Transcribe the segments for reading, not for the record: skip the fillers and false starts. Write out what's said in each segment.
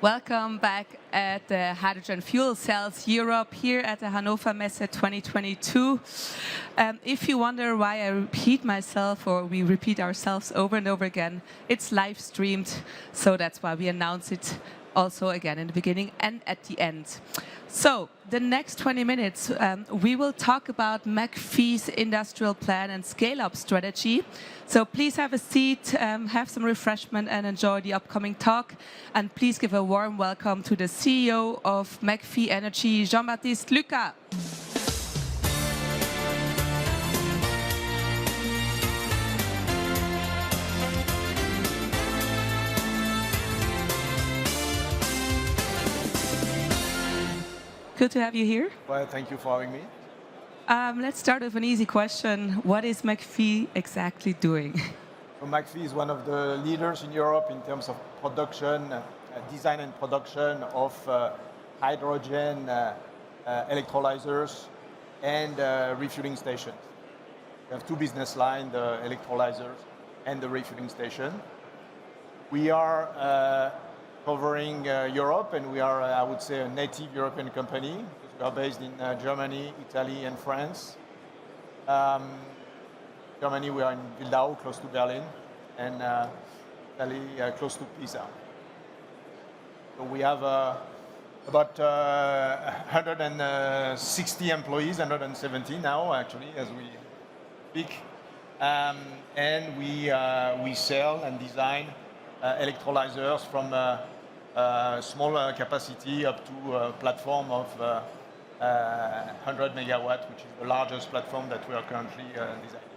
Welcome back at the Hydrogen Fuel Cells Europe here at the Hannovermesse 2022. If you wonder why I repeat myself or we repeat ourselves over and over again, it's live streamed, so that's why we announce it also again in the beginning and at the end. So, the next 20 minutes, we will talk about McPhy's industrial plan and scale-up strategy. So please have a seat, have some refreshment and enjoy the upcoming talk. And please give a warm welcome to the CEO of McPhy Energy, Jean-Baptiste Lucas. Good to have you here. Well, thank you for having me. Let's start with an easy question. What is McPhy exactly doing? So McPhy is one of the leaders in Europe in terms of production, design and production of hydrogen electrolyzers and refueling stations. We have two business lines, the electrolyzers and the refueling station. We are covering Europe, and we are, I would say, a native European company because we are based in Germany, Italy, and France. Germany, we are in Wildau, close to Berlin, and Italy, close to Pisa. So we have about 160 employees, 170 now, actually, as we speak. And we sell and design electrolyzers from small capacity up to a platform of 100 megawatt, which is the largest platform that we are currently designing.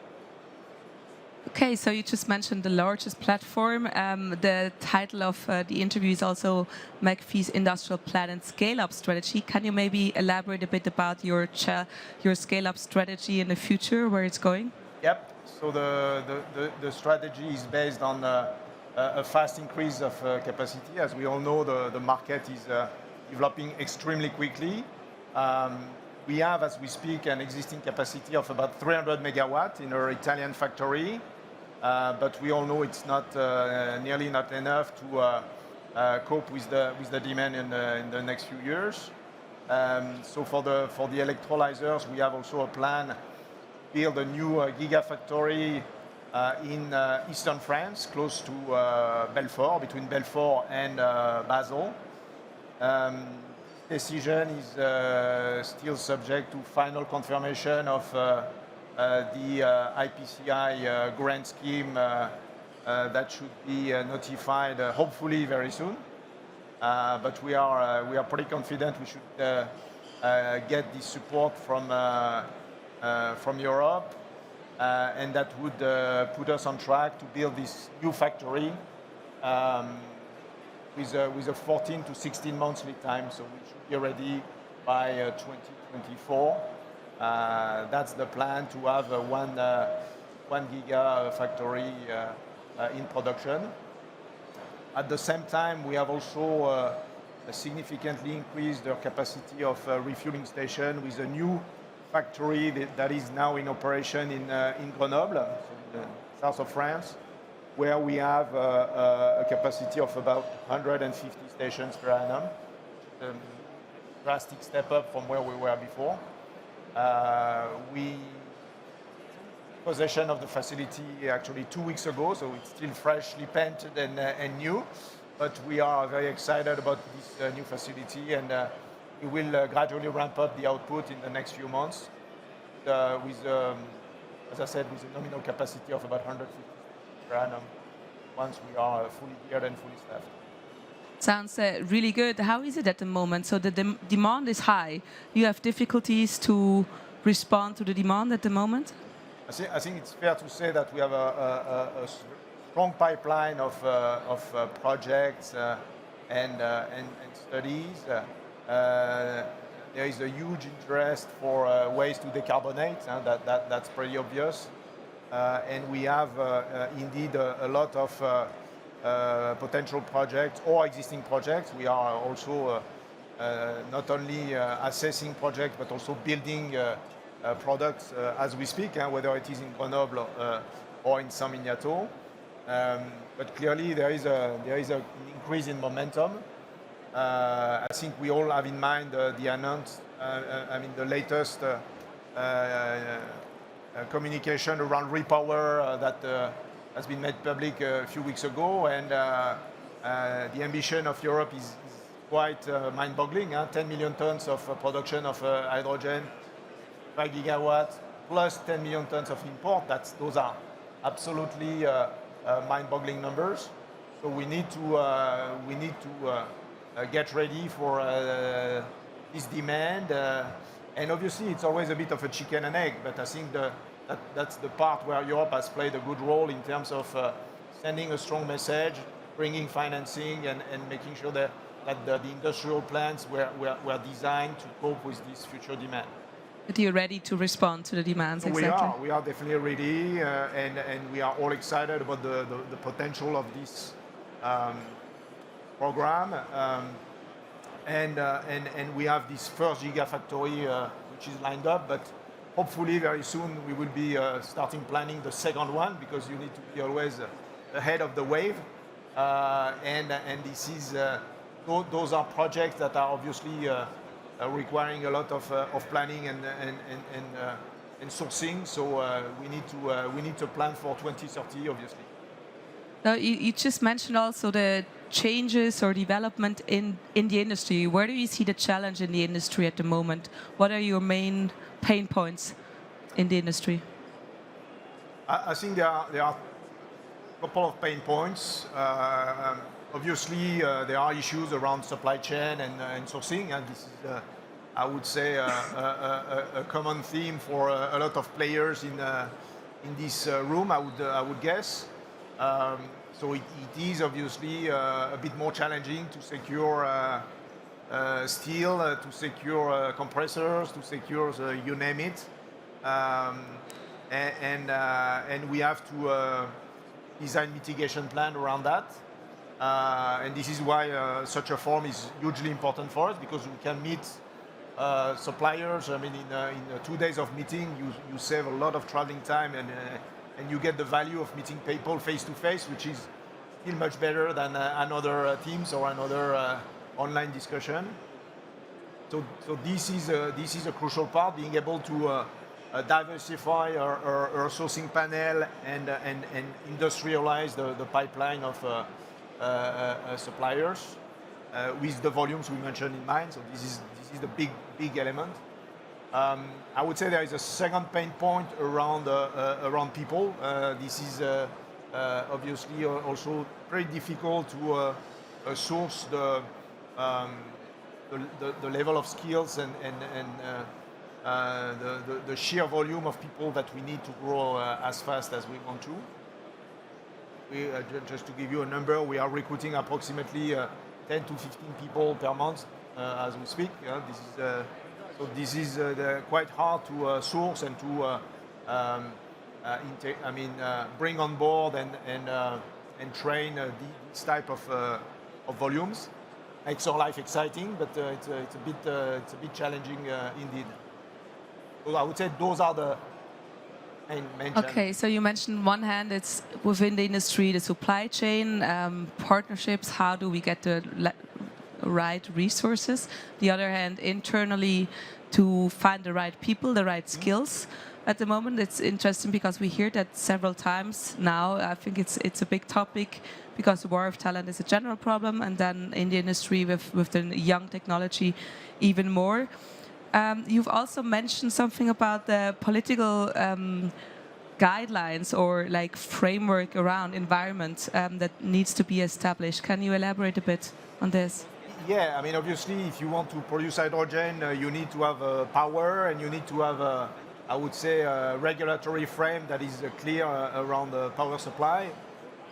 Okay, so you just mentioned the largest platform. The title of the interview is also McPhy's industrial plan and scale-up strategy. Can you maybe elaborate a bit about your scale-up strategy in the future, where it's going? Yep. So the strategy is based on a fast increase of capacity. As we all know, the market is developing extremely quickly. We have, as we speak, an existing capacity of about 300 megawatt in our Italian factory, but we all know it's not nearly not enough to cope with the demand in the next few years. So for the electrolyzers, we have also a plan to build a new gigafactory in eastern France, close to Belfort, between Belfort and Basel. Decision is still subject to final confirmation of the IPCI grant scheme that should be notified hopefully very soon. But we are pretty confident we should get this support from Europe. And that would put us on track to build this new factory with a 14 to 16 months lead time, so we should be ready by 2024. That's the plan, to have a one giga factory in production. At the same time, we have also significantly increased the capacity of refueling station with a new factory that is now in operation in Grenoble, so in the south of France, where we have a capacity of about 150 stations per annum. A drastic step up from where we were before. We took possession of the facility actually 2 weeks ago, so it's still freshly painted and new. But we are very excited about this new facility, and we will gradually ramp up the output in the next few months with, as I said, with a nominal capacity of about 150 per annum once we are fully geared and fully staffed. Sounds really good. How is it at the moment? So the demand is high. You have difficulties to respond to the demand at the moment? I think it's fair to say that we have a strong pipeline of projects and studies. There is a huge interest for ways to decarbonate, that's pretty obvious. And we have indeed a lot of potential projects or existing projects. We are also not only assessing projects, but also building products as we speak, whether it is in Grenoble or in Saint-Miniato. But clearly there is an increase in momentum. I think we all have in mind the the latest communication around repower that has been made public a few weeks ago, and the ambition of Europe is quite mind-boggling. 10 million tons of production of hydrogen, 5 gigawatts, plus 10 million tons of import. Those are absolutely mind-boggling numbers. So we need to get ready for this demand. And obviously, it's always a bit of a chicken and egg, but I think that's the part where Europe has played a good role in terms of sending a strong message, bringing financing, and making sure that the industrial plants were designed to cope with this future demand. That you're ready to respond to the demands, So exactly. we are definitely ready, and we are all excited about the potential of this program. And we have this first gigafactory which is lined up, but hopefully very soon we will be starting planning the second one, because you need to be always ahead of the wave. And this is those are projects that are obviously requiring a lot of planning and sourcing. So we need to plan for 2030, obviously. Now, you just mentioned also the changes or development in the industry. Where do you see the challenge in the industry at the moment? What are your main pain points in the industry? I think there are a couple of pain points. Obviously, there are issues around supply chain and sourcing, and this is, I would say, a common theme for a lot of players in this room. I would guess. So it is obviously a bit more challenging to secure steel, to secure compressors, to secure you name it, and we have to design mitigation plan around that. And this is why such a forum is hugely important for us, because we can meet suppliers. I mean, in 2 days of meeting, you save a lot of traveling time, and you get the value of meeting people face to face, which is still much better than another Teams or another online discussion. So this is a crucial part, being able to diversify our sourcing panel and industrialize the pipeline of suppliers with the volumes we mentioned in mind. So this is the big element. I would say there is a second pain point around people. This is obviously also very difficult to source the level of skills and the sheer volume of people that we need to grow as fast as we want to. Just to give you a number, we are recruiting approximately 10 to 15 people per month as we speak. This is quite hard to source and to bring on board and train this type of volumes. Makes our life exciting, but it's a bit challenging indeed. So I would say those are the main challenges. Okay, so you mentioned one hand, it's within the industry, the supply chain, partnerships, how do we get the right resources? The other hand, internally, to find the right people, the right skills. At the moment, it's interesting because we hear that several times now. I think it's a big topic because the war of talent is a general problem, and then in the industry with the young technology, even more. You've also mentioned something about the political guidelines or like framework around environment that needs to be established. Can you elaborate a bit on this? Yeah, I mean, obviously, if you want to produce hydrogen, you need to have power, and you need to have, I would say, a regulatory frame that is clear around the power supply.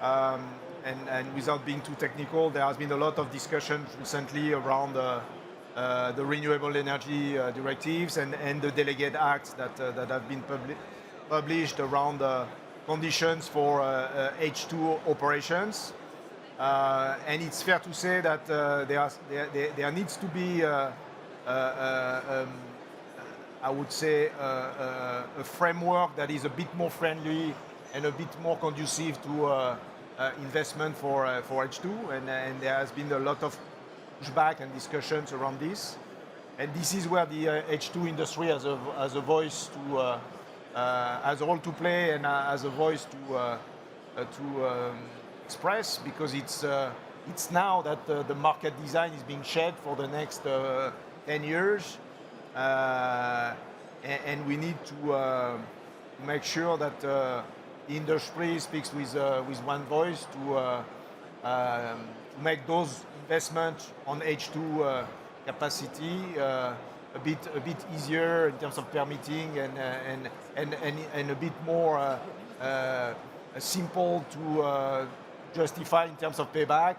And without being too technical, there has been a lot of discussion recently around the renewable energy directives and the delegate acts that have been published around conditions for H2 operations. And it's fair to say that there needs to be, I would say, a framework that is a bit more friendly and a bit more conducive to investment for H2. And there has been a lot of pushback and discussions around this. And this is where the H2 industry has a voice to, has a role to play and has a voice to express, because it's now that the market design is being shaped for the next 10 years. And we need to make sure that the industry speaks with one voice to make those investments on H2 capacity a bit easier in terms of permitting and a bit more simple to justify in terms of payback,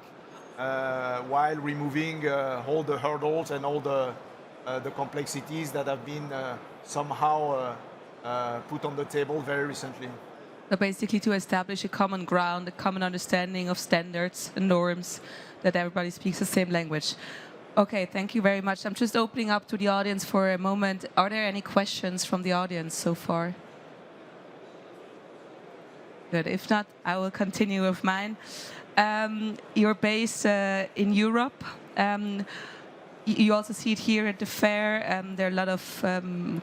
while removing all the hurdles and all the complexities that have been somehow put on the table very recently. So basically to establish a common ground, a common understanding of standards and norms, that everybody speaks the same language. Okay, thank you very much. I'm just opening up to the audience for a moment. Are there any questions from the audience so far? Good. If not, I will continue with mine. You're based in Europe. You also see it here at the fair. There are a lot of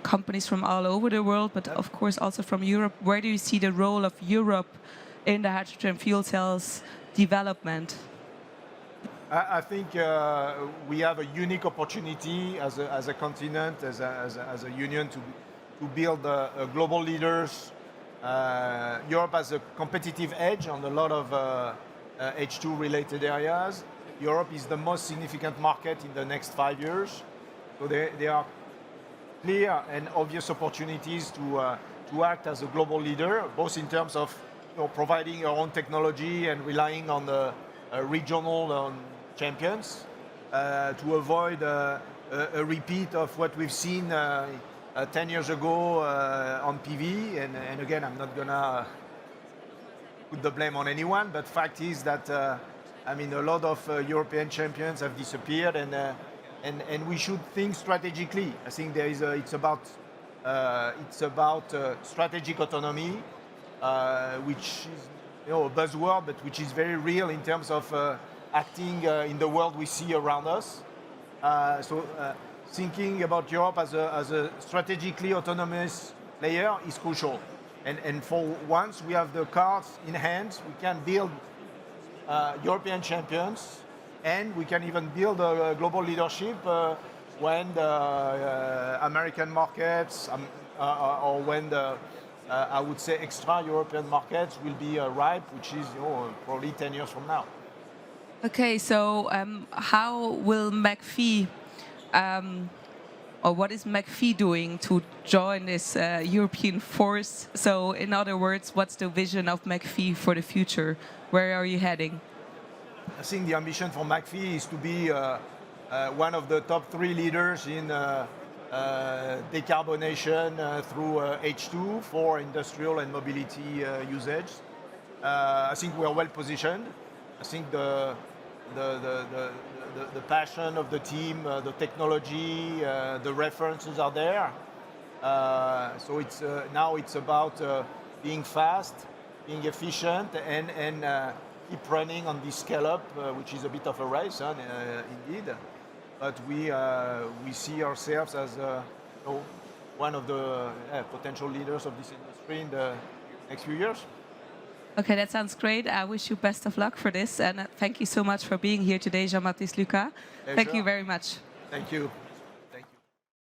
companies from all over the world, but of course also from Europe. Where do you see the role of Europe in the hydrogen fuel cells development? I think we have a unique opportunity as a continent, as a union, to build global leaders. Europe has a competitive edge on a lot of H2 related areas. Europe is the most significant market in the next 5 years. So there are clear and obvious opportunities to act as a global leader, both in terms of providing our own technology and relying on the regional champions to avoid a repeat of what we've seen 10 years ago on PV. And again, I'm not going to put the blame on anyone, but fact is that I mean, a lot of European champions have disappeared, and we should think strategically. I think it's about strategic autonomy, which is a buzzword, but which is very real in terms of acting in the world we see around us. So thinking about Europe as a strategically autonomous player is crucial. And for once we have the cards in hand, we can build European champions, and we can even build a global leadership when the American markets or when the I would say extra European markets will be ripe, which is probably 10 years from now. Okay, so how will McPhy, or what is McPhy doing to join this European force? So in other words, what's the vision of McPhy for the future? Where are you heading? I think the ambition for McPhy is to be one of the top 3 leaders in decarbonation through H2 for industrial and mobility usage. I think we are well positioned. I think the passion of the team, the technology, the references are there. So it's now it's about being fast, being efficient, and keep running on this scale up, which is a bit of a race, indeed. But we see ourselves as one of the potential leaders of this industry in the next few years. Okay, that sounds great. I wish you best of luck for this, and thank you so much for being here today, Jean-Baptiste, Lucas. Thank you very much. Thank you.